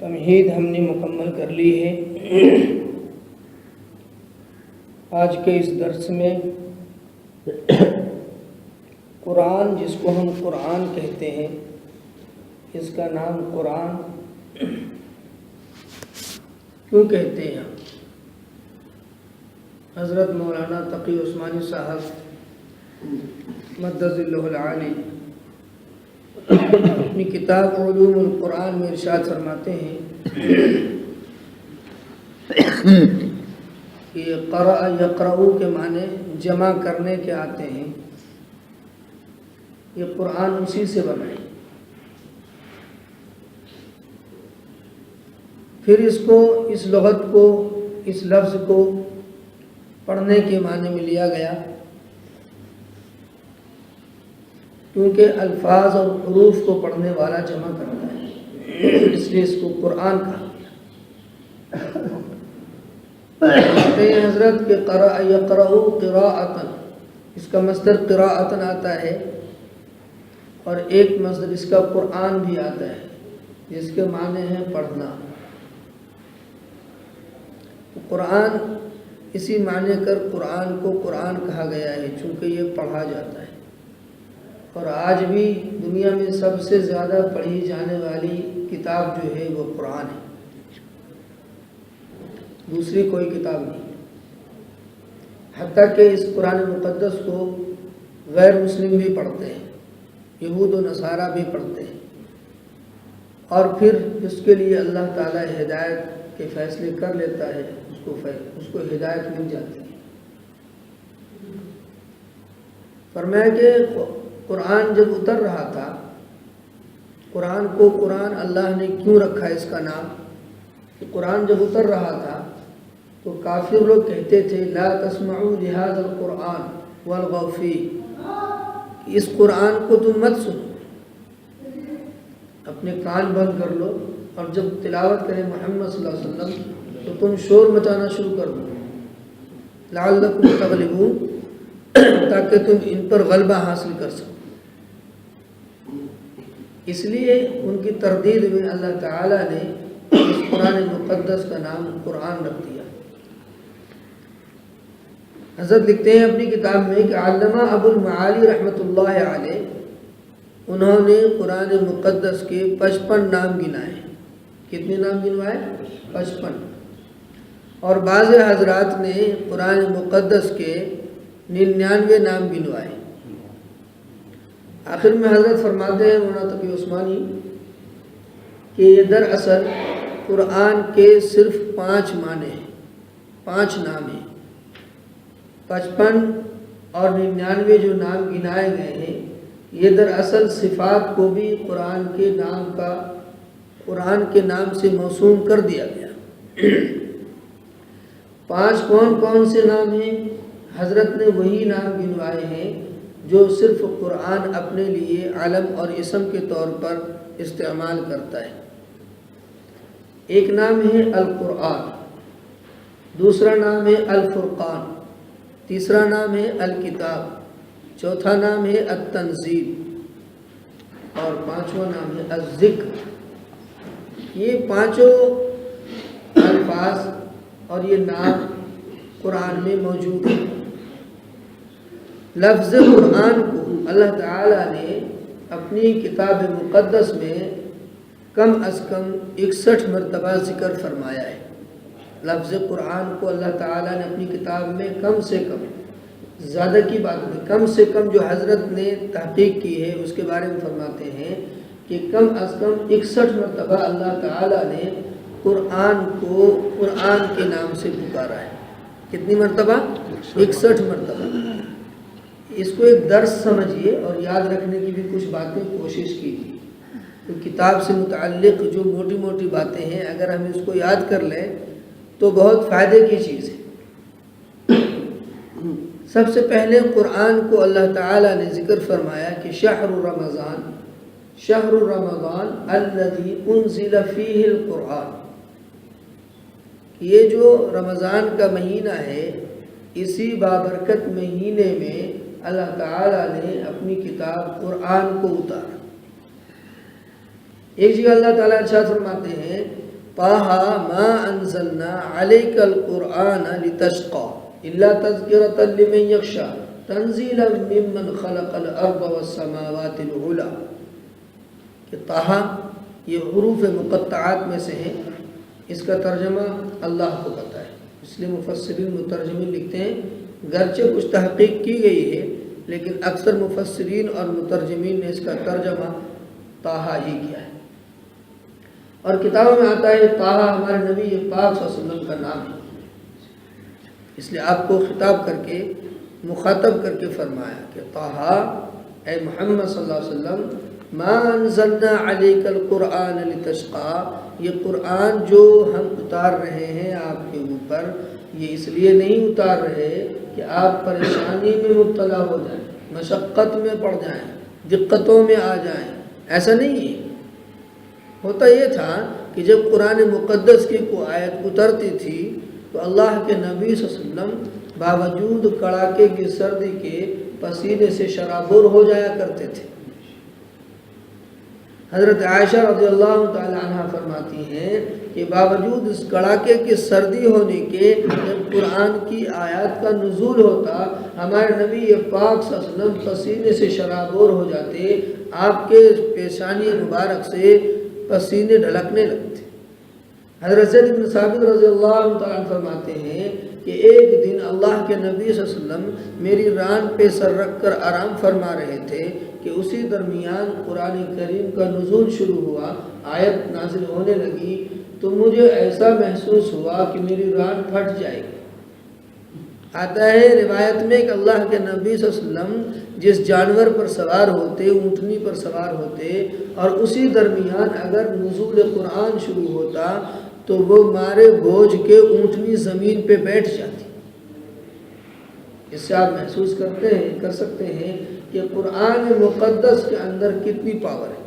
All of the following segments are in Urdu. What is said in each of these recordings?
تمہید ہم نے مکمل کر لی ہے۔ آج کے اس درس میں قرآن، جس کو ہم قرآن کہتے ہیں، اس کا نام قرآن کیوں کہتے ہیں؟ حضرت مولانا تقی عثمانی صاحب مدد اللہ العالی اپنی کتاب علوم القرآن میں ارشاد فرماتے ہیں کہ قرأ یقرؤ کے معنی جمع کرنے کے آتے ہیں۔ یہ قرآن اسی سے بنا ہے۔ پھر اس کو، اس لغت کو، اس لفظ کو پڑھنے کے معنی میں لیا گیا، کیونکہ الفاظ اور حروف کو پڑھنے والا جمع کرتا ہے، اس لیے اس کو قرآن کہا گیا۔ حضرت کے قرأ یقرؤ قراءۃ، اس کا مصدر قراءۃ آتا ہے، اور ایک مصدر اس کا قرآن بھی آتا ہے، جس کے معنی ہے پڑھنا۔ قرآن اسی معنی کر قرآن کو قرآن کہا گیا ہے، چونکہ یہ پڑھا جاتا ہے، اور آج بھی دنیا میں سب سے زیادہ پڑھی جانے والی کتاب جو ہے وہ قرآن ہے، دوسری کوئی کتاب نہیں۔ حتیٰ کہ اس قرآن مقدس کو غیر مسلم بھی پڑھتے ہیں، یہود و نصارہ بھی پڑھتے ہیں، اور پھر اس کے لیے اللہ تعالیٰ ہدایت کے فیصلے کر لیتا ہے، اس کو ہدایت مل جاتی ہے۔ فرمایا کہ قرآن جب اتر رہا تھا، قرآن کو قرآن اللہ نے کیوں رکھا اس کا نام؟ کہ قرآن جب اتر رہا تھا تو کافر لوگ کہتے تھے لا تسمعوا لهذا القرآن والغوا فیہ، اس قرآن کو تم مت سنو، اپنے کان بند کر لو، اور جب تلاوت کرے محمد صلی اللہ علیہ وسلم تو تم شور مچانا شروع کر دو، لعلکم تغلبون، تاکہ تم ان پر غلبہ حاصل کر سکو۔ اس لیے ان کی تردید میں اللہ تعالیٰ نے اس قرآن مقدس کا نام قرآن رکھ دیا۔ حضرت لکھتے ہیں اپنی کتاب میں کہ علامہ ابو المعالی رحمۃ اللہ علیہ، انہوں نے قرآن مقدس کے 55 نام گنائے۔ کتنے نام گنوائے؟ 55۔ اور بعض حضرات نے قرآن مقدس کے 99 نام گنوائے۔ آخر میں حضرت فرماتے ہیں مولانا تقی عثمانی کہ یہ دراصل قرآن کے صرف 5 معنی ہیں، 5 نام ہیں۔ 55 اور 99 جو نام گنائے گئے ہیں، یہ دراصل صفات کو بھی قرآن کے نام سے موسوم کر دیا گیا۔ 5 کون کون سے نام ہیں؟ حضرت نے وہی نام گنوائے ہیں جو صرف قرآن اپنے لیے علم اور اسم کے طور پر استعمال کرتا ہے۔ ایک نام ہے القرآن، دوسرا نام ہے الفرقان، تیسرا نام ہے الکتاب، چوتھا نام ہے التنزیل، اور 5واں نام ہے الذکر۔ یہ 5 الفاظ اور یہ نام قرآن میں موجود ہیں۔ لفظ قرآن کو اللہ تعالیٰ نے اپنی کتاب مقدس میں کم از کم 61 مرتبہ ذکر فرمایا ہے۔ لفظ قرآن کو اللہ تعالیٰ نے اپنی کتاب میں کم سے کم، زیادہ کی بات نہیں، کم سے کم جو حضرت نے تحقیق کی ہے اس کے بارے میں فرماتے ہیں کہ کم از کم 61 مرتبہ اللہ تعالیٰ نے قرآن کو قرآن کے نام سے پکارا ہے۔ کتنی مرتبہ؟ 61 مرتبہ۔ اس کو ایک درس سمجھیے اور یاد رکھنے کی بھی کچھ باتیں کوشش کیجیے۔ تو کتاب سے متعلق جو موٹی موٹی باتیں ہیں، اگر ہم اس کو یاد کر لیں تو بہت فائدے کی چیز ہے۔ سب سے پہلے قرآن کو اللہ تعالیٰ نے ذکر فرمایا کہ شہر رمضان الذی انزل فیہ القرآن، یہ جو رمضان کا مہینہ ہے، اسی بابرکت مہینے میں اللہ تعالیٰ نے اپنی کتاب قرآن کو اتارا۔ ایک جگہ اللہ تعالیٰ ارشاد فرماتے ہیں طٰہٰ ما انزلنا علیک القرآن لتشقى الا تذکرۃ لمن یخشی تنزیلا ممن خلق الارض والسماوات العلی. کہ طٰہٰ یہ حروف مقطعات میں سے ہے، اس کا ترجمہ اللہ کو پتہ ہے، اس لیے مفسرین مترجمین لکھتے ہیں گرچہ کچھ تحقیق کی گئی ہے لیکن اکثر مفسرین اور مترجمین نے اس کا ترجمہ طٰہٰ ہی کیا ہے. اور کتابوں میں آتا ہے طٰہٰ ہمارے نبی پاک صلی اللہ علیہ وسلم کا نام ہے، اس لیے آپ کو خطاب کر کے مخاطب کر کے فرمایا کہ طٰہٰ اے محمد صلی اللہ علیہ وسلم ما انزلنا علیک القرآن لتشقى، یہ قرآن جو ہم اتار رہے ہیں آپ کے اوپر یہ اس لیے نہیں اتار رہے کہ آپ پریشانی میں مبتلا ہو جائیں، مشقت میں پڑ جائیں، دقتوں میں آ جائیں، ایسا نہیں ہے. ہوتا یہ تھا کہ جب قرآن مقدس کی کوئی آیت اترتی تھی تو اللہ کے نبی صلی اللہ علیہ وسلم باوجود کڑاکے کی سردی کے پسینے سے شرابور ہو جایا کرتے تھے. حضرت عائشہ رضی اللہ تعالی عنہ فرماتی ہیں کہ باوجود اس کڑاکے کی سردی ہونے کے جب قرآن کی آیات کا نزول ہوتا ہمارے نبی پاک صلی اللہ علیہ وسلم پسینے سے شرابور ہو جاتے، آپ کے پیشانی مبارک سے پسینے ڈھلکنے لگتے. حضرت زید بن ثابت رضی اللہ تعالیٰ عنہ فرماتے ہیں کہ ایک دن اللہ کے نبی صلی اللہ علیہ وسلم میری ران پہ سر رکھ کر آرام فرما رہے تھے کہ اسی درمیان قرآن کریم کا نزول شروع ہوا، آیت نازل ہونے لگی تو مجھے ایسا محسوس ہوا کہ میری ران پھٹ جائے گی. آتا ہے روایت میں کہ اللہ کے نبی صلی اللہ علیہ وسلم جس جانور پر سوار ہوتے، اونٹنی پر سوار ہوتے، اور اسی درمیان اگر نزول قرآن شروع ہوتا تو وہ مارے بوجھ کے اونٹنی زمین پہ بیٹھ جاتی. اس سے آپ محسوس کر سکتے ہیں کہ قرآن مقدس کے اندر کتنی پاور ہے،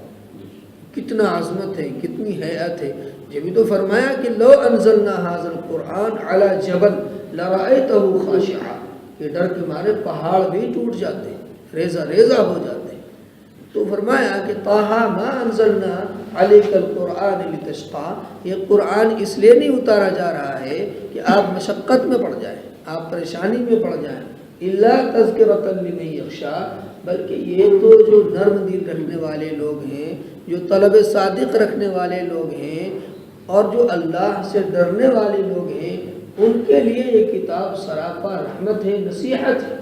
کتنا عظمت ہے، کتنی حیات ہے. جبھی تو فرمایا کہ لو انزلنا ھذا القرآن علی جبل لرأیتہ خاشعا، کہ ڈر کے مارے پہاڑ بھی ٹوٹ جاتے، ریزہ ریزہ ہو جاتے. تو فرمایا کہ طٰہٰ ما انزلنا علیک القرآن لتشقى، یہ قرآن اس لیے نہیں اتارا جا رہا ہے کہ آپ مشقت میں پڑ جائیں، آپ پریشانی میں پڑ جائیں، الا تذکرۃ لمن یخشی، بلکہ یہ تو جو نرم دل رکھنے والے لوگ ہیں، جو طلب صادق رکھنے والے لوگ ہیں اور جو اللہ سے ڈرنے والے لوگ ہیں ان کے لیے یہ کتاب سراپا رحمت ہے، نصیحت ہے.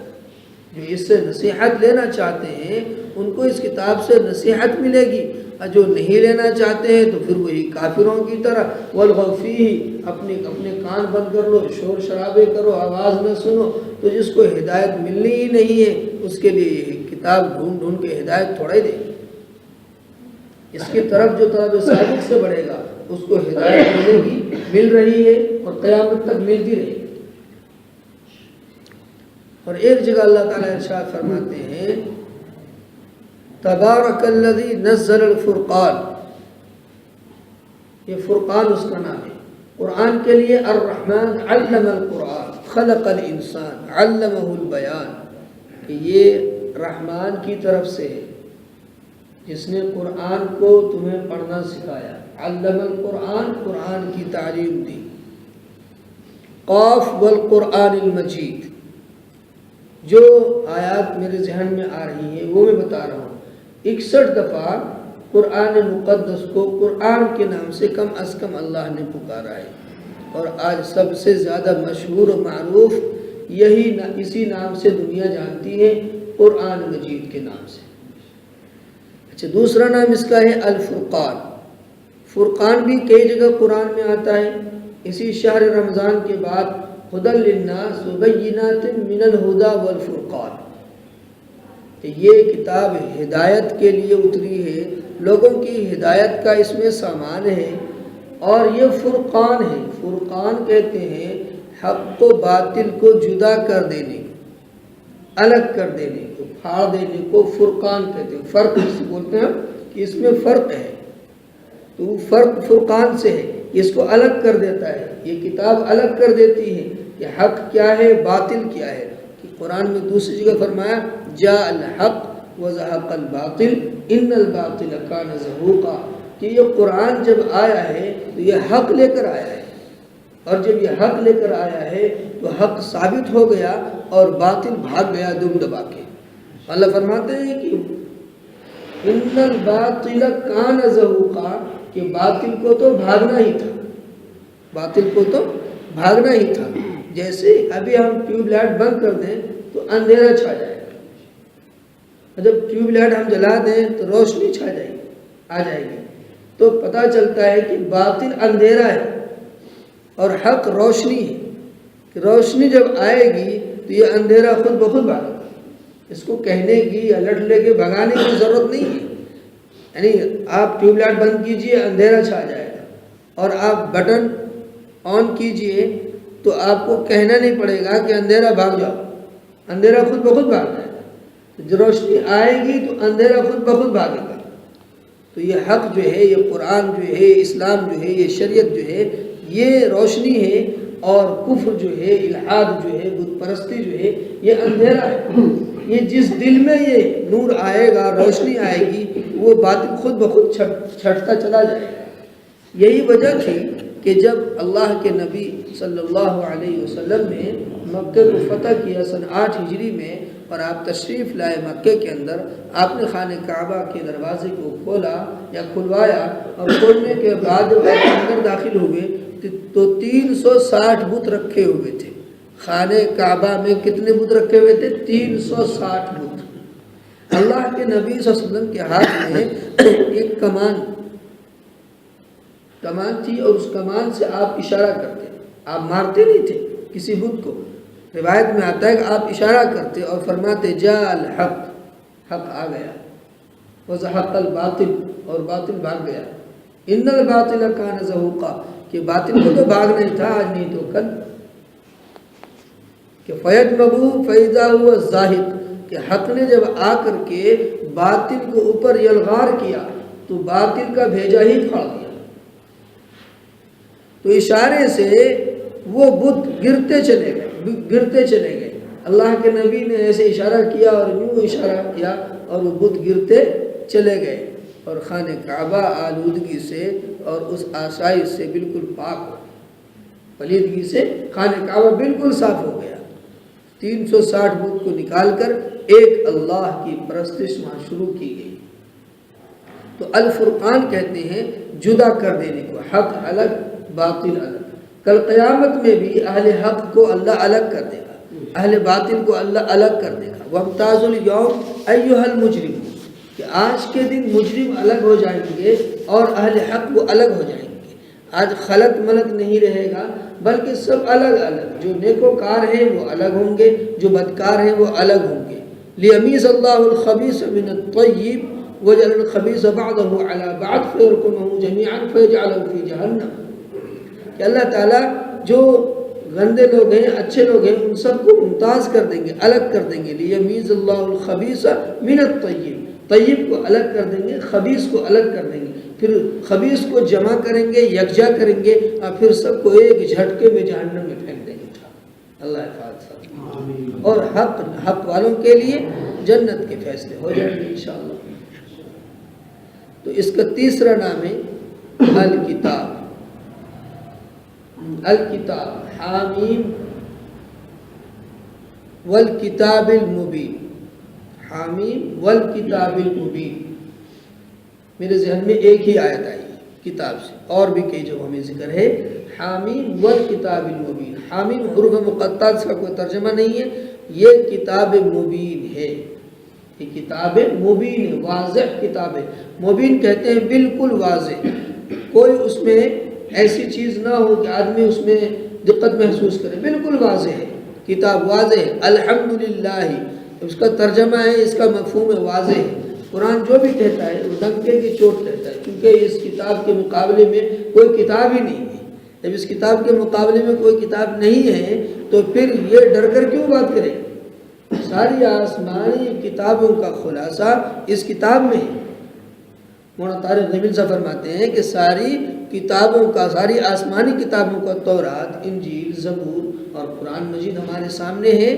جو اس سے نصیحت لینا چاہتے ہیں ان کو اس کتاب سے نصیحت ملے گی، اور جو نہیں لینا چاہتے ہیں تو پھر وہی کافروں کی طرح والغوا فیہ، اپنے کان بند کر لو، شور شرابے کرو، آواز نہ سنو. تو جس کو ہدایت ملنی ہی نہیں ہے اس کے لیے یہ کتاب ڈھونڈ ڈھونڈ کے ہدایت تھوڑا ہی دے گی. اس کی طرف جو طلب صادق سے بڑھے گا اس کو ہدایت ملے گی، مل رہی ہے اور قیامت تک ملتی رہے گی. اور ایک جگہ اللہ تعالیٰ ارشاد فرماتے ہیں تبارک الذی نزل الفرقان، یہ فرقان اس کا نام ہے قرآن کے لیے. الرحمن علم القرآن خلق الانسان علمہ البیان، کہ یہ رحمان کی طرف سے ہے جس نے قرآن کو تمہیں پڑھنا سکھایا. علم القرآن، قرآن کی تعلیم دی. قاف والقرآن المجید، جو آیات میرے ذہن میں آ رہی ہیں وہ میں بتا رہا ہوں. 61 دفعہ قرآن مقدس کو قرآن کے نام سے کم از کم اللہ نے پکارا ہے، اور آج سب سے زیادہ مشہور و معروف اسی نام سے دنیا جانتی ہے، قرآن مجید کے نام سے. اچھا، دوسرا نام اس کا ہے الفرقان. فرقان بھی کئی جگہ قرآن میں آتا ہے. اسی شہر رمضان کے بعد ہدی للناس وبینات من الہدی والفرقان، کہ یہ کتاب ہدایت کے لیے اتری ہے، لوگوں کی ہدایت کا اس میں سامان ہے. اور یہ فرقان ہے، فرقان کہتے ہیں حق و باطل کو جدا کر دینے کو، الگ کر دینے کو، پھاڑ دینے کو فرقان کہتے ہیں. فرق اس سے بولتے ہیں کہ اس میں فرق ہے، تو فرق فرقان سے ہے، اس کو الگ کر دیتا ہے. یہ کتاب الگ کر دیتی ہے کہ حق کیا ہے، باطل کیا ہے. کہ قرآن میں دوسری جگہ فرمایا جاء الحق وزهق الباطل ان الباطل کان زہوقا، کہ یہ قرآن جب آیا ہے تو یہ حق لے کر آیا ہے، اور جب یہ حق لے کر آیا ہے تو حق ثابت ہو گیا اور باطل بھاگ گیا دم دبا کے۔ اللہ فرماتے ہیں کہ ان الباطل کان زہوقا، کہ باطل کو تو بھاگنا ہی تھا، باطل کو تو بھاگنا ہی تھا۔ جیسے ابھی ہم ٹیوب لائٹ بند کر دیں تو اندھیرا چھا جائے گا، جب ٹیوب لائٹ ہم جلا دیں تو روشنی چھا جائے گی، آ جائے گی، تو پتہ چلتا ہے کہ باطل اندھیرا ہے اور حق روشنی ہے، کہ روشنی جب آئے گی تو یہ اندھیرا خود بخود بھاگے گا، اس کو کہنے کی یا لٹ لے کے بھگانے کی ضرورت نہیں ہے۔ یعنی آپ ٹیوب لائٹ بند کیجئے اندھیرا چھا جائے گا، اور آپ بٹن آن کیجئے تو آپ کو کہنا نہیں پڑے گا کہ اندھیرا بھاگ جاؤ، اندھیرا خود بخود بھاگ جائے گا۔ جو روشنی آئے گی تو اندھیرا خود بخود بھاگے گا۔ تو یہ حق جو ہے، یہ قرآن جو ہے، اسلام جو ہے، یہ شریعت جو ہے، یہ روشنی ہے، اور کفر جو ہے، الحاد جو ہے، بت پرستی جو ہے، یہ اندھیرا ہے۔ یہ جس دل میں یہ نور آئے گا، روشنی آئے گی، وہ باطل خود بخود چھٹتا چلا جائے گا۔ یہی وجہ تھی کہ جب اللہ کے نبی صلی اللہ علیہ وسلم نے مکہ کو فتح کیا سن 8 ہجری میں، اور آپ تشریف لائے مکہ کے اندر، آپ نے خانہ کعبہ کے دروازے کو کھولا یا کھلوایا، اور کھولنے کے بعد جب آپ اندر داخل ہوئے تو 360 بت رکھے ہوئے تھے۔ خانہ کعبہ میں کتنے بت رکھے ہوئے تھے؟ 360 بت۔ اللہ کے نبی صلی اللہ علیہ وسلم کے ہاتھ میں ایک کمان تھی، اور اس کمان سے آپ اشارہ کرتے، آپ مارتے نہیں تھے کسی بت کو۔ روایت میں آتا ہے کہ آپ اشارہ کرتے اور فرماتے جاء الحق، حق آ گیا، وزحق الباطل، اور باطل بھاگ گیا۔ ان الباطل کان زہوقا، کہ باطل کو تو بھاگنا ہی تھا، آج نہیں تو کل۔ کہ فیدمغوا فاذا هو زاہق، کہ حق نے جب آ کر کے باطل کو اوپر یلغار کیا تو باطل کا بھیجا ہی پھاڑ دیا۔ تو اشارے سے وہ بت گرتے چلے گئے۔ اللہ کے نبی نے ایسے اشارہ کیا اور یوں اشارہ کیا، اور وہ بت گرتے چلے گئے، اور خانہ کعبہ آلودگی سے اور اس آسائش سے بالکل پاک ہو، پلیدگی سے خانہ کعبہ بالکل صاف ہو گیا۔ 360 بت کو نکال کر ایک اللہ کی پرستش وہاں شروع کی گئی۔ تو الفرقان کہتے ہیں جدا کر دینے کو، حق الگ باطل الگ۔ کل قیامت میں بھی اہل حق کو اللہ الگ کر دے گا، اہل باطل کو اللہ الگ کر دے گا۔ وَامْتَازُوا الْيَوْمَ أَيُّهَا الْمُجْرِمُونَ، کہ آج کے دن مجرم الگ ہو جائیں گے اور اہل حق وہ الگ ہو جائیں گے۔ آج خلط ملط نہیں رہے گا، بلکہ سب الگ الگ، جو نیکوکار ہیں وہ الگ ہوں گے، جو بدکار ہیں وہ الگ ہوں گے۔ لِيَمِيزَ اللَّهُ الْخَبِيثَ مِنَ الطَّيِّبِ وَيَجْعَلَ الْخَبِيثَ بَعْضَهُ عَلَى بَعْضٍ فَيَرْكُمَهُ جَمِيعًا فَيَجْعَلَهُ فِي جَهَنَّمَ، کہ اللہ تعالیٰ جو گندے لوگ ہیں، اچھے لوگ ہیں، ان سب کو ممتاز کر دیں گے، الگ کر دیں گے۔ لِيَمِيزَ اللَّهُ الْخَبِيثَ مِنَ الطَّيِّبِ، طیب کو الگ کر دیں گے، خبیث کو الگ کر دیں گے، پھر خبیث کو جمع کریں گے، یکجا کریں گے، اور پھر سب کو ایک جھٹکے میں جہنم میں پھینک دیں گے۔ اللہ حفاظت فرمائے، اور حق والوں کے لیے جنت کے فیصلے ہو جائیں گے انشاءاللہ۔ تو اس کا تیسرا نام ہے الکتاب۔ الکتاب، حامیم والکتاب المبین، حامیم والکتاب المبین۔ میرے ذہن میں ایک ہی آیت آئی کتاب سے، اور بھی کئی جگہوں میں ذکر ہے حامیم والکتاب المبین۔ حامیم حروف مقطعات کا کوئی ترجمہ نہیں ہے، یہ کتاب مبین ہے، یہ کتاب مبین ہے، واضح کتاب ہے۔ مبین کہتے ہیں بالکل واضح، کوئی اس میں ایسی چیز نہ ہو کہ آدمی اس میں دقت محسوس کرے، بالکل واضح ہے، کتاب واضح ہے۔ الحمدللہ اس کا ترجمہ ہے، اس کا مفہوم ہے واضح ہے۔ قرآن جو بھی کہتا ہے وہ ڈنکے کی چوٹ کہتا ہے، کیونکہ اس کتاب کے مقابلے میں کوئی کتاب ہی نہیں ہے۔ جب اس کتاب کے مقابلے میں کوئی کتاب نہیں ہے تو پھر یہ ڈر کر کیوں بات کرے؟ ساری آسمانی کتابوں کا خلاصہ اس کتاب میں ہے۔ مولانا طارق جمیل صاحب فرماتے ہیں کہ ساری کتابوں کا، ساری آسمانی کتابوں کا، تورات، انجیل، زبور اور قرآن مجید ہمارے سامنے ہے۔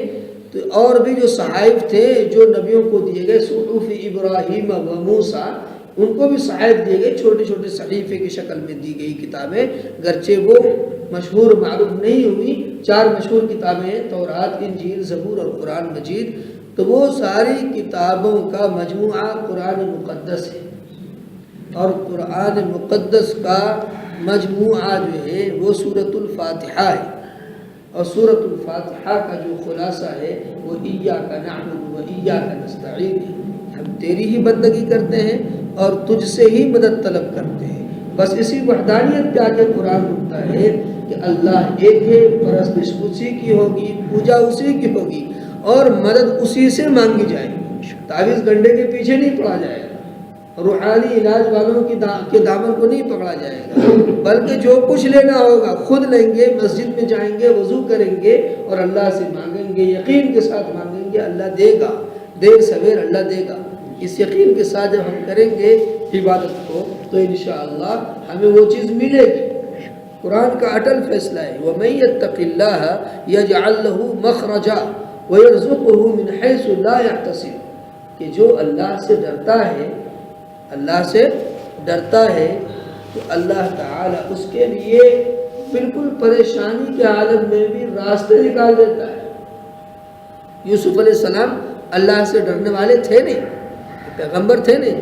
تو اور بھی جو صحائف تھے جو نبیوں کو دیے گئے، صحف ابراہیم و موسیٰ، ان کو بھی صحائف دی گئی، چھوٹے چھوٹے صحیفے کی شکل میں دی گئی کتابیں، گرچہ وہ مشہور معروف نہیں ہوئی۔ 4 مشہور کتابیں ہیں، تورات، انجیل، زبور اور قرآن مجید۔ تو وہ ساری کتابوں کا مجموعہ قرآن مقدس ہے، اور قرآن مقدس کا مجموعہ جو ہے وہ سورۃ الفاتحہ ہے، اور سورۃ الفاتحہ کا جو خلاصہ ہے وہ ایاک نعبد و ایاک نستعین ہے۔ ہم تیری ہی بندگی کرتے ہیں اور تجھ سے ہی مدد طلب کرتے ہیں۔ بس اسی وحدانیت پہ آگے قرآن رکتا ہے کہ اللہ ایک ہے، پرستش اسی کی ہوگی، پوجا اسی کی ہوگی، اور مدد اسی سے مانگی جائے گی۔ تعویذ گنڈے کے پیچھے نہیں پڑا جائے گا، روحانی علاج والوں کے دامن کو نہیں پکڑا جائے گا، بلکہ جو کچھ لینا ہوگا خود لیں گے، مسجد میں جائیں گے، وضو کریں گے اور اللہ سے مانگیں گے، یقین کے ساتھ مانگیں گے، اللہ دے گا، دیر سویر اللہ دے گا۔ اس یقین کے ساتھ جب ہم کریں گے عبادت کو تو انشاءاللہ ہمیں وہ چیز ملے گی۔ قرآن کا اٹل فیصلہ ہے وَمَن يَتَّقِ اللَّهَ يَجْعَل لَّهُ مَخْرَجًا وَيَرْزُقْهُ مِنْ حَيْثُ لَا يَحْتَسِبُ، کہ جو اللہ سے ڈرتا ہے، اللہ سے ڈرتا ہے تو اللہ تعالیٰ اس کے لیے بالکل پریشانی کے عالم میں بھی راستے نکال دیتا ہے۔ یوسف علیہ السلام اللہ سے ڈرنے والے تھے نہیں، پیغمبر تھے نہیں،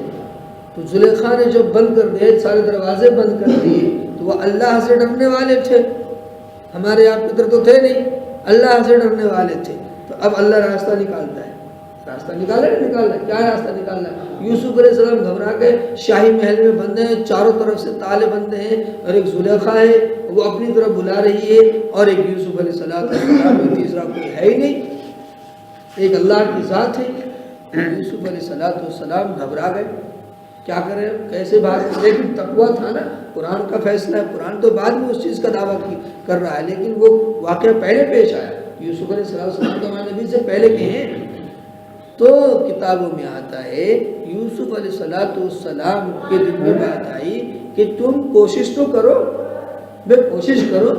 تو زلیخا نے جب بند کر دیے، سارے دروازے بند کر دیے، تو وہ اللہ سے ڈرنے والے تھے۔ ہمارے آپ کی طرح تو تھے نہیں، اللہ سے ڈرنے والے تھے۔ تو اب اللہ راستہ نکالتا ہے، راستہ نکالا ہے، کیا راستہ نکالنا ہے؟ یوسف علیہ السلام گھبرا گئے، شاہی محل میں بندے ہیں، چاروں طرف سے تالے بندے ہیں، اور ایک زلیخا ہے وہ اپنی طرف بلا رہی ہے، اور ایک یوسف علیہ السلام میں تیسرا کوئی ہے ہی نہیں، ایک اللہ کی ذات ہے۔ یوسف علیہ السلام گھبرا گئے، کیا کریں، کیسے بات، لیکن تقویٰ تھا نا، قرآن کا فیصلہ ہے، قرآن تو بعد میں اس چیز کا دعویٰ کر رہا ہے، لیکن وہ واقعہ پہلے پیش آیا، یوسف علیہ السلام تو ہمارے نبی سے پہلے کے ہیں۔ تو کتابوں میں آتا ہے یوسف علیہ السلام کے دل میں بات آئی کہ تم کوشش تو کرو، بے کوشش کرو۔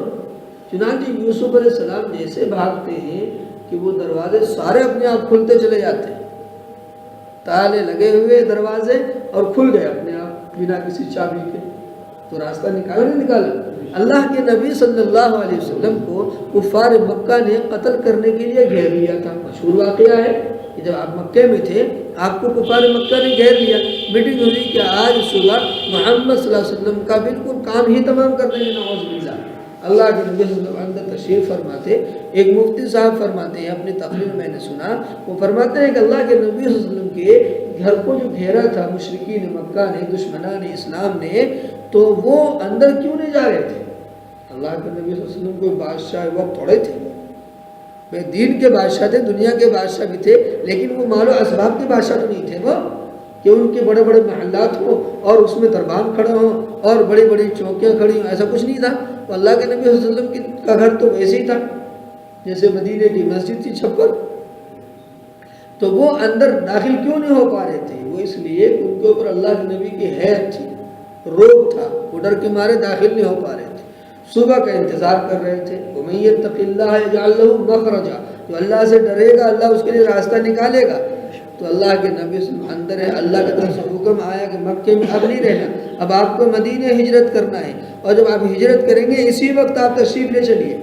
چنانچہ یوسف علیہ السلام جیسے بھاگتے ہیں کہ وہ دروازے سارے اپنے آپ کھلتے چلے جاتے ہیں، تالے لگے ہوئے دروازے اور کھل گئے اپنے آپ بنا کسی چابی کے۔ تو راستہ نکالا نہیں نکالا؟ اللہ کے نبی صلی اللہ علیہ وسلم کو کفار مکہ نے قتل کرنے کے لیے گھیر لیا تھا، مشہور واقعہ ہے کہ جب آپ مکے میں تھے آپ کو کفار مکہ نے گھیر لیا، میٹنگ ہوئی کہ آج صبح محمد صلی اللہ علیہ وسلم کا بالکل کام ہی تمام کر دیں گے، نعوذ باللہ۔ اللہ کے نبی صلی اللہ علیہ وسلم اندر تشریف فرماتے، ایک مفتی صاحب فرماتے ہیں، اپنی تقریر میں نے سنا، وہ فرماتے ہیں کہ اللہ کے نبی صلی اللہ علیہ وسلم کے گھر کو جو گھیرا تھا مشرکین مکہ نے، دشمنان اسلام نے، تو وہ اندر کیوں نہیں جا رہے تھے؟ اللہ کے نبی صلی اللہ علیہ وسلم کوئی بادشاہ وقت تھوڑے تھے، وہ دین کے بادشاہ تھے، دنیا کے بادشاہ بھی تھے، لیکن وہ مال و اسباب کے بادشاہ تو نہیں تھے وہ، کہ ان کے بڑے بڑے محلات ہوں اور اس میں دربان کھڑا ہوں اور بڑی بڑی چوکیاں کھڑی ہوں، ایسا کچھ نہیں تھا۔ تو اللہ کے نبی صلی اللہ علیہ وسلم کا گھر تو ویسے ہی تھا جیسے مدینے کی مسجد تھی چھپر، تو وہ اندر داخل کیوں نہیں ہو پا رہے تھے؟ وہ اس لیے کہ ان کے اوپر اللہ کے نبی کی حیرت تھی، روب تھا، وہ ڈر کے مارے داخل نہیں ہو پا رہے تھے، صبح کا انتظار کر رہے تھے۔ وَمَن يَتَّقِ اللَّهَ يَجْعَل لَّهُ مَخْرَجًا، جو اللہ سے ڈرے گا اللہ اس کے لیے راستہ نکالے گا۔ تو اللہ کے نبی صلی اللہ علیہ وسلم اندر ہے، اللہ کی طرف سے حکم آیا کہ مکے میں اب نہیں رہنا، اب آپ کو مدینے ہجرت کرنا ہے، اور جب آپ ہجرت کریں گے اسی وقت آپ تشریف لے چلیے۔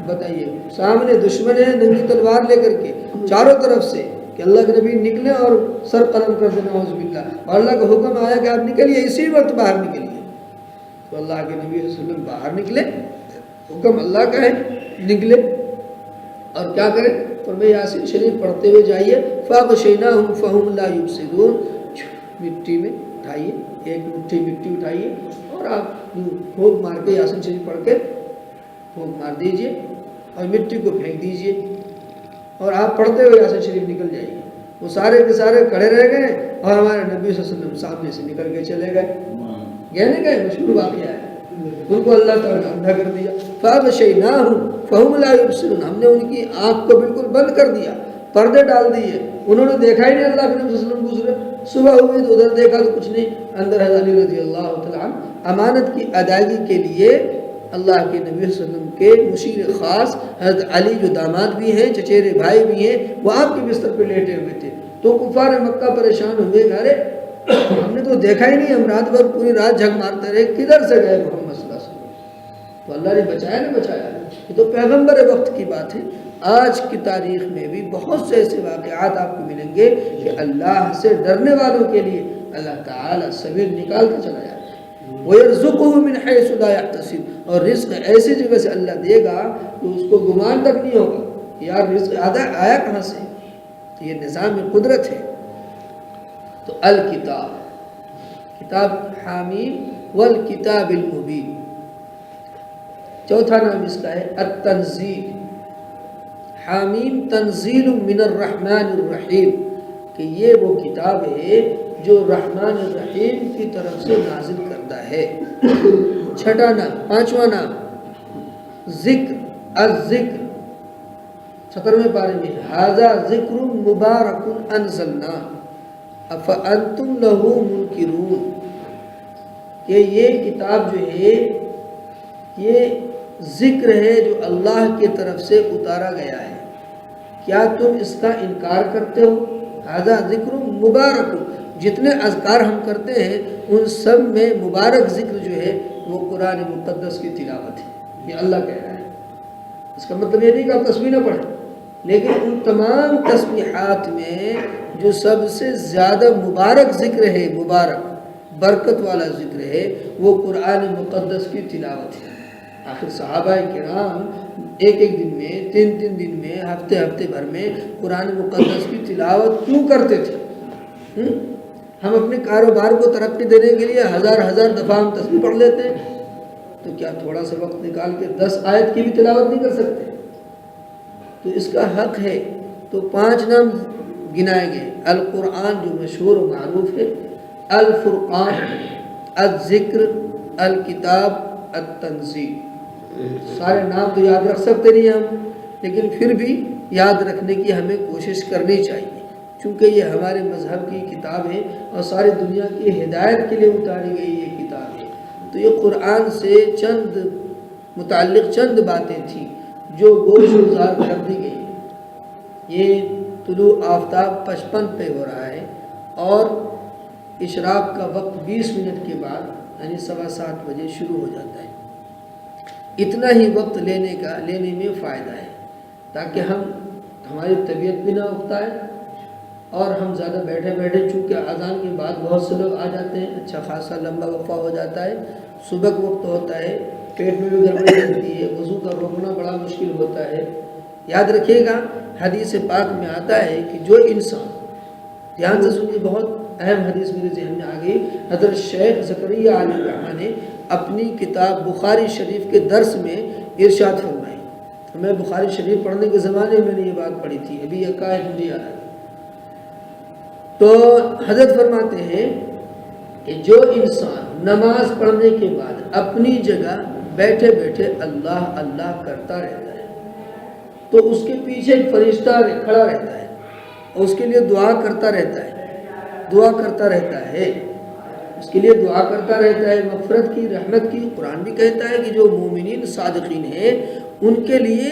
بتائیے، سامنے دشمن ہے ننگی تلوار لے کر کے چاروں طرف سے، کہ اللہ کے نبی نکلے اور سر قلم کر دینا نعوذ باللہ، اور اللہ کا حکم آیا کہ آپ نکلیے، اسی وقت باہر نکلیے۔ تو اللہ کے نبی صلی اللہ علیہ وسلم باہر نکلے، حکم اللہ کا ہے، نکلے، اور کیا کریں؟ فرمایا یاسین شریف پڑھتے ہوئے جائیے، فَغَشَيْنَاهُمْ فَهُمْ لَا يُبْصِرُونَ، مٹی میں اٹھائیے، ایک مٹھی مٹی اٹھائیے اور آپ پھونک مار کے یاسین شریف پڑھ کے پھونک مار دیجئے اور مٹی کو پھینک دیجئے، اور آپ پڑھتے ہوئے یاسین شریف نکل جائیے۔ وہ سارے کے سارے کھڑے رہ گئے اور ہمارے نبی صلی اللہ علیہ وسلم سامنے سے نکل کے چلے گئے، نہیں گئے، مشہور واقعہ ہے، ان کو اللہ تعالیٰ نے اندھا کر دیا۔ فَغَشَيْنَاهُمْ فَهُمْ لَا يُبْصِرُونَ، ہم نے ان کی آنکھ کو بالکل بند کر دیا، پردے ڈال دیے، انہوں نے دیکھا ہی نہیں اللہ کے نبی صلی اللہ علیہ وسلم گزرے۔ صبح ہوئی تو ادھر دیکھا تو کچھ نہیں، اندر حضرت علی رضی اللہ تعالیٰ عنہ امانت کی ادائیگی کے لیے اللہ کے نبی صلی اللہ علیہ وسلم کے مشیر خاص حضرت علی جو داماد بھی ہیں، چچیرے بھائی بھی ہیں، وہ آپ کے بستر پہ لیٹے ہوئے تھے۔ تو کفار مکہ پریشان ہوئے، ارے ہم نے تو دیکھا ہی نہیں، ہم رات بھر پوری رات جھگ مارتے رہے، کدھر سے گئے محمد صلی اللہ علیہ وسلم؟ تو اللہ نے بچایا نہ بچایا؟ یہ تو پیغمبر وقت کی بات ہے۔ آج کی تاریخ میں بھی بہت سے ایسے واقعات آپ کو ملیں گے کہ اللہ سے ڈرنے والوں کے لیے اللہ تعالیٰ سبیل نکال کے چلا جاتا ہے۔ وَيَرْزُقُهُ مِنْ حَيْثُ لَا يَحْتَسِبُ، اور رزق ایسی جگہ سے اللہ دے گا کہ اس کو گمان تک نہیں ہوگا یار رزق آیا کہاں سے۔ یہ نظام قدرت ہے۔ تو الکتاب، کتاب حامیم والکتاب المبین۔ چوتھا نام اس کا ہے التنزیل۔ حامیم تنزیل من الرحمن الرحیم، کہ یہ وہ کتاب ہے جو رحمان الرحیم کی طرف سے نازل کردہ ہے۔ چھٹا نام، پانچواں نام ذکر، الذکر، 17ویں پارے میں ھذا ذکر مبارک انزلناہ افانتم لہ منکرون، کہ یہ کتاب جو ہے یہ ذکر ہے جو اللہ کی طرف سے اتارا گیا ہے، کیا تم اس کا انکار کرتے ہو؟ ھذا ذکر مبارک، جتنے اذکار ہم کرتے ہیں ان سب میں مبارک ذکر جو ہے وہ قرآن مقدس کی تلاوت ہے، یہ اللہ کہہ رہا ہے۔ اس کا مطلب یہ نہیں کہ آپ تسبیح نہ پڑھیں، لیکن ان تمام تسبیحات میں جو سب سے زیادہ مبارک ذکر ہے، مبارک برکت والا ذکر ہے، وہ قرآن مقدس کی تلاوت ہے۔ آخر صحابہ کرام ایک دن میں، تین دن میں، ہفتے بھر میں قرآن مقدس کی تلاوت کیوں کرتے تھے؟ ہم اپنے کاروبار کو ترقی دینے کے لیے ہزار دفعہ ہم تسبیح پڑھ لیتے ہیں، تو کیا تھوڑا سا وقت نکال کے 10 آیت کی بھی تلاوت نہیں کر سکتے؟ تو اس کا حق ہے۔ تو 5 نام گنائے گئے، القرآن جو مشہور و معروف ہے، الفرقان، الذکر، الکتاب، التنزیل۔ سارے نام تو یاد رکھ سکتے نہیں ہم، لیکن پھر بھی یاد رکھنے کی ہمیں کوشش کرنی چاہیے، چونکہ یہ ہمارے مذہب کی کتاب ہے اور ساری دنیا کی ہدایت کے لیے اتاری گئی یہ کتاب ہے۔ تو یہ قرآن سے متعلق چند باتیں تھیں جو گوش گزار کر دی گئی۔ یہ طلوع آفتاب 55 پہ ہو رہا ہے اور اشراق کا وقت 20 منٹ کے بعد یعنی 7:15 بجے شروع ہو جاتا ہے۔ اتنا ہی وقت لینے میں فائدہ ہے تاکہ ہماری طبیعت بھی نہ اکتائے اور ہم زیادہ بیٹھے چونکہ اذان کے بعد بہت سے لوگ آ جاتے ہیں، اچھا خاصا لمبا وقفہ ہو جاتا ہے، صبح کا وقت ہوتا ہے، پیٹ میں بھی گڑبڑی رہتی ہے، وضو کا روکنا بڑا مشکل ہوتا ہے۔ یاد رکھیے گا حدیث پاک میں آتا ہے کہ جو انسان، دھیان سے سنیے، بہت اہم حدیث میرے ذہن میں آ گئی، حضرت شیخ زکریا علیہ الرحمہ نے اپنی کتاب بخاری شریف کے درس میں ارشاد فرمائی۔ میں بخاری شریف پڑھنے کے زمانے میں نے یہ بات پڑھی تھی، ابھی عقائد مجھے یاد آئی۔ تو حضرت فرماتے ہیں کہ جو انسان نماز پڑھنے کے بعد اپنی جگہ بیٹھے اللہ اللہ کرتا رہتا ہے تو اس کے پیچھے ایک فرشتہ کھڑا رہتا ہے اور اس کے لیے دعا کرتا رہتا ہے، اس کے لیے دعا کرتا رہتا ہے مغفرت کی، رحمت کی۔ قرآن بھی کہتا ہے کہ جو مومنین صادقین ہیں ان کے لیے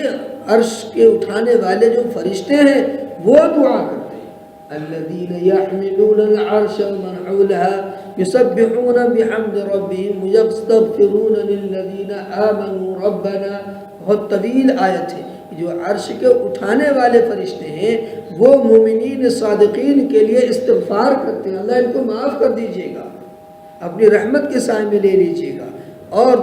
عرش کے اٹھانے والے جو فرشتے ہیں وہ دعا کرتے ہیں، الذین یحملون العرش ومن حولها یسبحون بحمد ربهم ویستغفرون للذین آمنوا ربنا۔ بہت طویل آیت ہے۔ جو عرش کے اٹھانے والے فرشتے ہیں وہ مومنین صادقین کے لیے استغفار کرتے ہیں، اللہ ان کو معاف کر دیجیے گا، اپنی رحمت کے سائے میں لے لیجیے گا، اور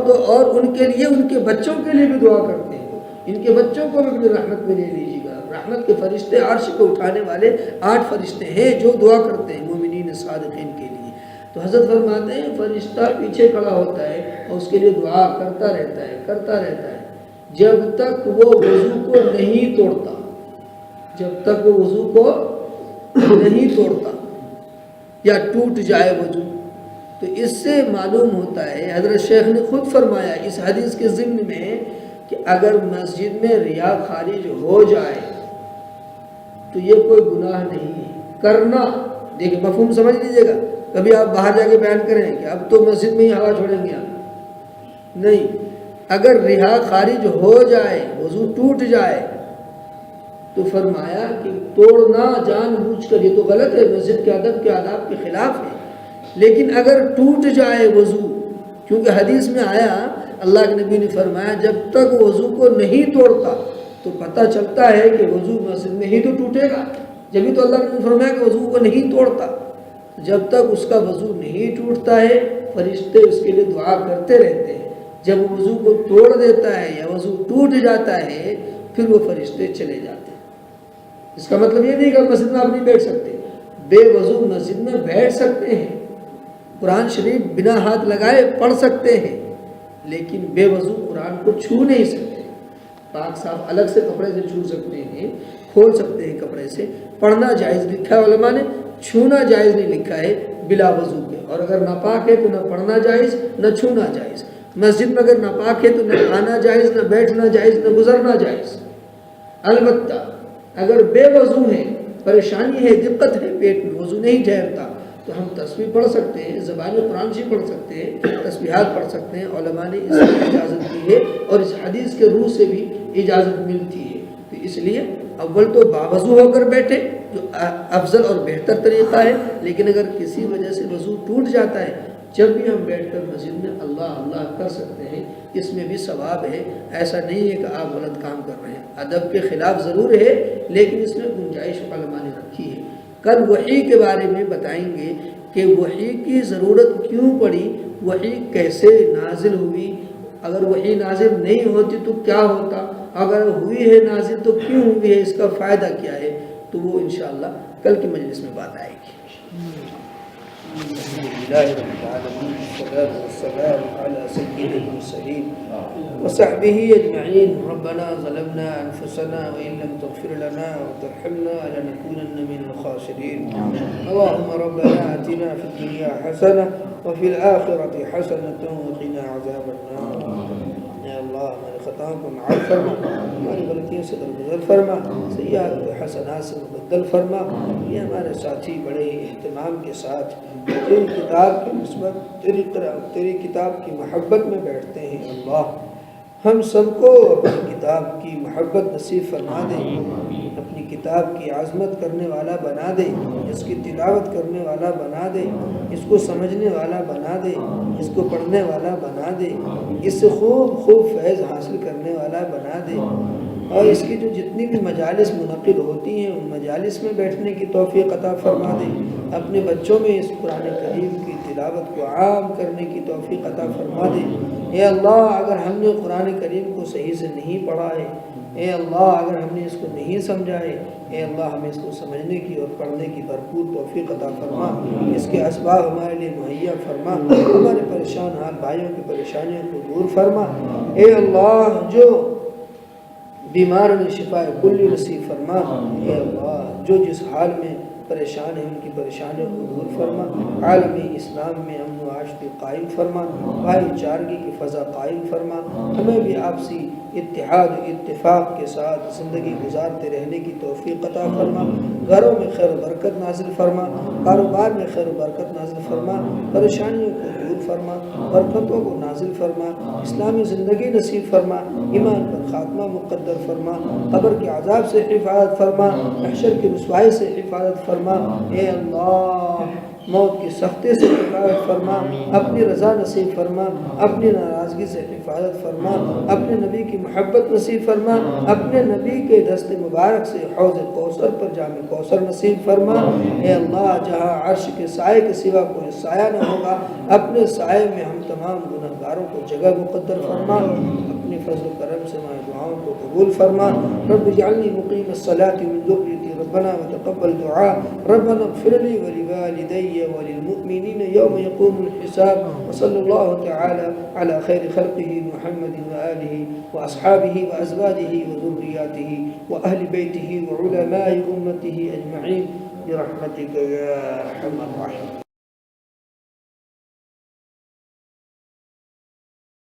ان کے لیے، ان کے بچوں کے لیے بھی دعا کرتے ہیں، ان کے بچوں کو بھی اپنی رحمت میں لے لیجیے گا۔ رحمت کے فرشتے عرش کو اٹھانے والے 8 فرشتے ہیں جو دعا کرتے ہیں مومنین صادقین کے لیے۔ تو حضرت فرماتے ہیں فرشتہ پیچھے کھڑا ہوتا ہے اور اس کے لیے دعا کرتا رہتا ہے جب تک وہ وضو کو نہیں توڑتا، یا ٹوٹ جائے وضو۔ تو اس سے معلوم ہوتا ہے، حضرت شیخ نے خود فرمایا اس حدیث کے ضمن میں کہ اگر مسجد میں ریا خارج ہو جائے تو یہ کوئی گناہ نہیں ہے کرنا۔ دیکھیں مفہوم سمجھ لیجیے گا، کبھی آپ باہر جا کے بیان کریں کہ اب تو مسجد میں ہی ہوا چھوڑیں گے آپ، نہیں، اگر ریا خارج ہو جائے، وضو ٹوٹ جائے، تو فرمایا کہ توڑنا جان بوجھ کر، یہ تو غلط ہے، مسجد کے ادب کے آداب کے خلاف ہے، لیکن اگر ٹوٹ جائے وضو، کیونکہ حدیث میں آیا اللہ کے نبی نے فرمایا جب تک وضو کو نہیں توڑتا تو پتہ چلتا ہے کہ وضو مسجد میں ہی تو ٹوٹے گا، جبھی تو اللہ کے نبی نے فرمایا کہ وضو کو نہیں توڑتا۔ جب تک اس کا وضو نہیں ٹوٹتا ہے فرشتے اس کے لیے دعا کرتے رہتے ہیں، جب وہ وضو کو توڑ دیتا ہے یا وضو ٹوٹ جاتا ہے پھر وہ فرشتے چلے جاتے ہیں۔ اس کا مطلب یہ نہیں کہ مسجد میں آپ نہیں بیٹھ سکتے، بے وضو مسجد میں بیٹھ سکتے ہیں، قرآن شریف بنا ہاتھ لگائے پڑھ سکتے ہیں، لیکن بے وضو قرآن کو چھو نہیں سکتے۔ پاک صاف الگ سے کپڑے سے چھو سکتے ہیں، کھول سکتے ہیں کپڑے سے، پڑھنا جائز لکھا ہے علماء نے، چھونا جائز نہیں لکھا ہے بلا وضو کے۔ اور اگر ناپاک ہے تو نہ پڑھنا جائز نہ چھونا جائز، مسجد میں اگر ناپاک ہے تو نہ آنا جائز نہ بیٹھنا جائز نہ گزرنا جائز۔ البتہ اگر بے وضو ہے، پریشانی ہے، دقت ہے، پیٹ میں وضو نہیں ٹھہرتا تو ہم تسبیح پڑھ سکتے ہیں، زبان قرآن شریف پڑھ سکتے ہیں، تسبیحات پڑھ سکتے ہیں۔ علماء نے اس کی اجازت دی ہے اور اس حدیث کے روح سے بھی اجازت ملتی ہے۔ تو اس لیے اول تو باوضو ہو کر بیٹھے جو افضل اور بہتر طریقہ ہے، لیکن اگر کسی وجہ سے وضو ٹوٹ جاتا ہے جب بھی ہم بیٹھ کر مسجد میں اللہ اللہ کر سکتے ہیں، اس میں بھی ثواب ہے۔ ایسا نہیں ہے کہ آپ غلط کام کر رہے ہیں، ادب کے خلاف ضرور ہے لیکن اس میں گنجائش علماء نے رکھی ہے۔ کل وحی کے بارے میں بتائیں گے کہ وحی کی ضرورت کیوں پڑی، وحی کیسے نازل ہوئی، اگر وحی نازل نہیں ہوتی تو کیا ہوتا، اگر ہوئی ہے نازل تو کیوں ہوئی ہے، اس کا فائدہ کیا ہے، تو وہ انشاءاللہ کل کی مجلس میں بات آئے گی۔ الحمدللہ رب العالمین، والصلاة والسلام علی سید المرسلین وصحبہ اجمعین۔ ربنا ظلمنا انفسنا وان لم تغفر لنا وترحمنا لنكونن من الخاسرین۔ اللهم ربنا آتنا في الدنيا حسنة وفي الآخرة حسنة وقنا عذاب النار۔ اے اللہ ہماری خطاؤں کو معاف فرما، ہماری غلطیوں سے درگزر فرما، سیئات و حسنات سے مبدل فرما۔ یہ ہمارے ساتھی بڑے ہی اہتمام کے ساتھ تیری کتاب کی نسبت، تیری کتاب کی محبت میں بیٹھتے ہیں۔ اللہ ہم سب کو اپنی کتاب کی محبت نصیب فرما دے، اپنی کتاب کی عظمت کرنے والا بنا دے، اس کی تلاوت کرنے والا بنا دے، اس کو سمجھنے والا بنا دے، اس کو پڑھنے والا بنا دے، اس سے خوب خوب فیض حاصل کرنے والا بنا دے، اور اس کی جو جتنی بھی مجالس منعقد ہوتی ہیں ان مجالس میں بیٹھنے کی توفیق عطا فرما دے، اپنے بچوں میں اس قرآن کریم کی تلاوت کو عام کرنے کی توفیق عطا فرما دے۔ اے اللہ اگر ہم نے قرآن کریم کو صحیح سے نہیں پڑھا ہے، اے اللہ اگر ہم نے اس کو نہیں سمجھا ہے، اے اللہ ہمیں اس کو سمجھنے کی اور پڑھنے کی بھرپور توفیق عطا فرما، اس کے اسباب ہمارے لیے مہیا فرما، ہمارے پریشان حال بھائیوں کی پریشانیوں کو دور فرما۔ اے اللہ جو بیماروں نے شفا کلی نصیب فرما، اے اللہ جو جس حال میں پریشان ہیں ان کی پریشانیوں کو دور فرما، عالم اسلام میں امن و عاشقی قائم فرما، بھائی چارگی کی فضا قائم فرما، ہمیں بھی آپسی اتحاد و اتفاق کے ساتھ زندگی گزارتے رہنے کی توفیق عطا فرما، گھروں میں خیر و برکت نازل فرما، کاروبار میں خیر و برکت نازل فرما، پریشانیوں کو دور فرما، برکتوں کو نازل فرما، اسلامی زندگی نصیب فرما، ایمان پر خاتمہ مقدر فرما، قبر کے عذاب سے حفاظت فرما، محشر کی رسوائی سے حفاظت فرما۔ اے اللہ موت کی سختی سے حفاظت فرما، اپنی رضا نصیب فرما، اپنی ناراضگی سے حفاظت فرما، اپنے نبی کی محبت نصیب فرما، اپنے نبی کے دست مبارک سے حوض کوثر پر جام کوثر نصیب فرما۔ اے اللہ جہاں عرش کے سائے کے سوا کوئی سایہ نہ ہوگا اپنے سائے میں ہم تمام گنہگاروں کو جگہ مقدر فرما، اپنی فضل و کرم سے ہماری دعاؤں کو قبول فرما۔ رب اجعلنی مقیم الصلاة من ذریتی ربنا وتقبل دعاء ربنا اغفر لي ولوالدي وللمؤمنين يوم يقوم الحساب، وصلى الله تعالى على خير خلقه محمد وآله وأصحابه وأزواجه وذرياته وأهل بيته وعلماء أمته أجمعين برحمتك يا أرحم الراحمين۔